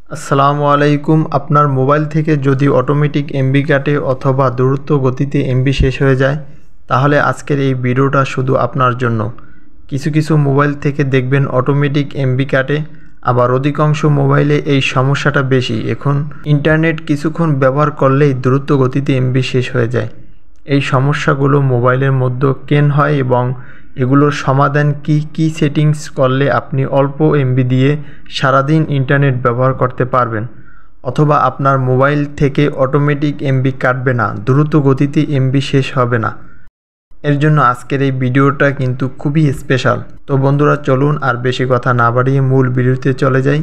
আসসালামু আলাইকুম। আপনার মোবাইল থেকে যদি অটোমেটিক এমবি কাটে অথবা দ্রুত গতিতে এমবি শেষ হয়ে যায়, তাহলে আজকের এই ভিডিওটা শুধু আপনার জন্য। কিছু মোবাইল থেকে দেখবেন অটোমেটিক এমবি কাটে, আবার অধিকাংশ মোবাইলে এই সমস্যাটা বেশি। এখন ইন্টারনেট কিছুক্ষণ ব্যবহার করলেই দ্রুত গতিতে এমবি শেষ হয়ে যায়। এই সমস্যাগুলো মোবাইলের মধ্যে কেন হয় এবং এগুলোর সমাধান কি সেটিংস করলে আপনি অল্প এমবি দিয়ে সারাদিন ইন্টারনেট ব্যবহার করতে পারবেন, অথবা আপনার মোবাইল থেকে অটোমেটিক এমবি কাটবে না, দ্রুত গতিতে এমবি শেষ হবে না। এর জন্য আজকের এই ভিডিওটা কিন্তু খুবই স্পেশাল। তো বন্ধুরা, চলুন আর বেশি কথা না বাড়িয়ে মূল ভিডিওতে চলে যাই।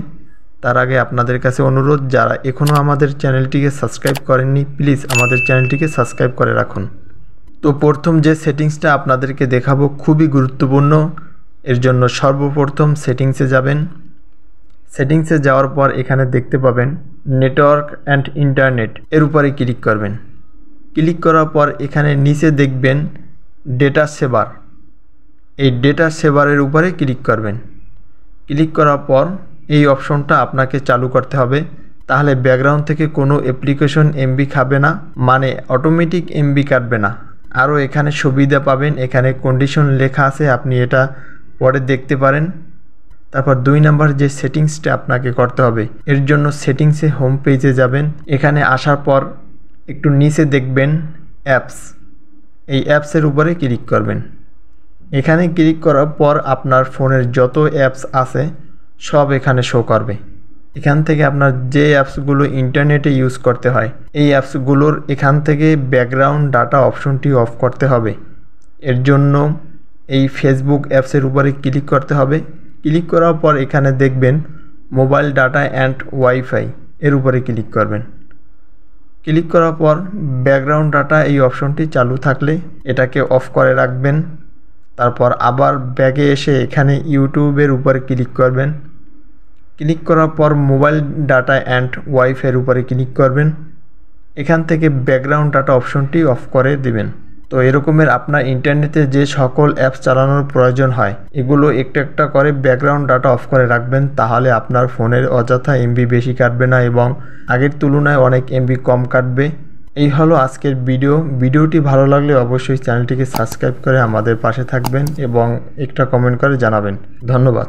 তার আগে আপনাদের কাছে অনুরোধ, যারা এখনও আমাদের চ্যানেলটিকে সাবস্ক্রাইব করেননি, প্লিজ আমাদের চ্যানেলটিকে সাবস্ক্রাইব করে রাখুন। তো প্রথম যে সেটিংসটা আপনাদেরকে দেখাবো খুবই গুরুত্বপূর্ণ। এর জন্য সর্বপ্রথম সেটিংসে যাবেন। সেটিংসে যাওয়ার পর এখানে দেখতে পাবেন নেটওয়ার্ক অ্যান্ড ইন্টারনেট, এর উপরে ক্লিক করবেন। ক্লিক করার পর এখানে নিচে দেখবেন ডেটা সেভার, এই ডেটা সেভারের উপরে ক্লিক করবেন। ক্লিক করার পর এই অপশনটা আপনাকে চালু করতে হবে, তাহলে ব্যাকগ্রাউন্ড থেকে কোনো অ্যাপ্লিকেশন এমবি খাবে না, মানে অটোমেটিক এমবি কাটবে না। আরও এখানে সুবিধা পাবেন, এখানে কন্ডিশন লেখা আছে, আপনি এটা পরে দেখতে পারেন। তারপর 2 নাম্বার যে সেটিংসটা আপনাকে করতে হবে, এর জন্য সেটিংসে হোম পেজে যাবেন। এখানে আসার পর একটু নিচে দেখবেন অ্যাপস, এই অ্যাপসের উপরে ক্লিক করবেন। এখানে ক্লিক করার পর আপনার ফোনের যত অ্যাপস আছে সব এখানে শো করবে। এখান থেকে আপনার যে অ্যাপসগুলো ইন্টারনেটে ইউজ করতে হয়, এই অ্যাপসগুলোর এখান থেকে ব্যাকগ্রাউন্ড ডাটা অপশনটি অফ করতে হবে। এর জন্য এই ফেসবুক অ্যাপসের উপরে ক্লিক করতে হবে। ক্লিক করার পর এখানে দেখবেন মোবাইল ডাটা অ্যান্ড ওয়াইফাই, এর উপরে ক্লিক করবেন। ক্লিক করার পর ব্যাকগ্রাউন্ড ডাটা এই অপশনটি চালু থাকলে এটাকে অফ করে রাখবেন। তারপর আবার ব্যাগে এসে এখানে ইউটিউবের উপরে ক্লিক করবেন। ক্লিক করার পর মোবাইল ডাটা অ্যান্ড ওয়াইফাইয়ের উপরে ক্লিক করবেন। এখান থেকে ব্যাকগ্রাউন্ড ডাটা অপশনটি অফ করে দিবেন। তো এরকমের আপনার ইন্টারনেটে যে সকল অ্যাপস চালানোর প্রয়োজন হয়, এগুলো একটা একটা করে ব্যাকগ্রাউন্ড ডাটা অফ করে রাখবেন, তাহলে আপনার ফোনের অযথা এমবি বেশি কাটবে না এবং আগের তুলনায় অনেক এমবি কম কাটবে। এই হলো আজকের ভিডিওটি ভালো লাগলে অবশ্যই চ্যানেলটিকে সাবস্ক্রাইব করে আমাদের পাশে থাকবেন এবং একটা কমেন্ট করে জানাবেন। ধন্যবাদ।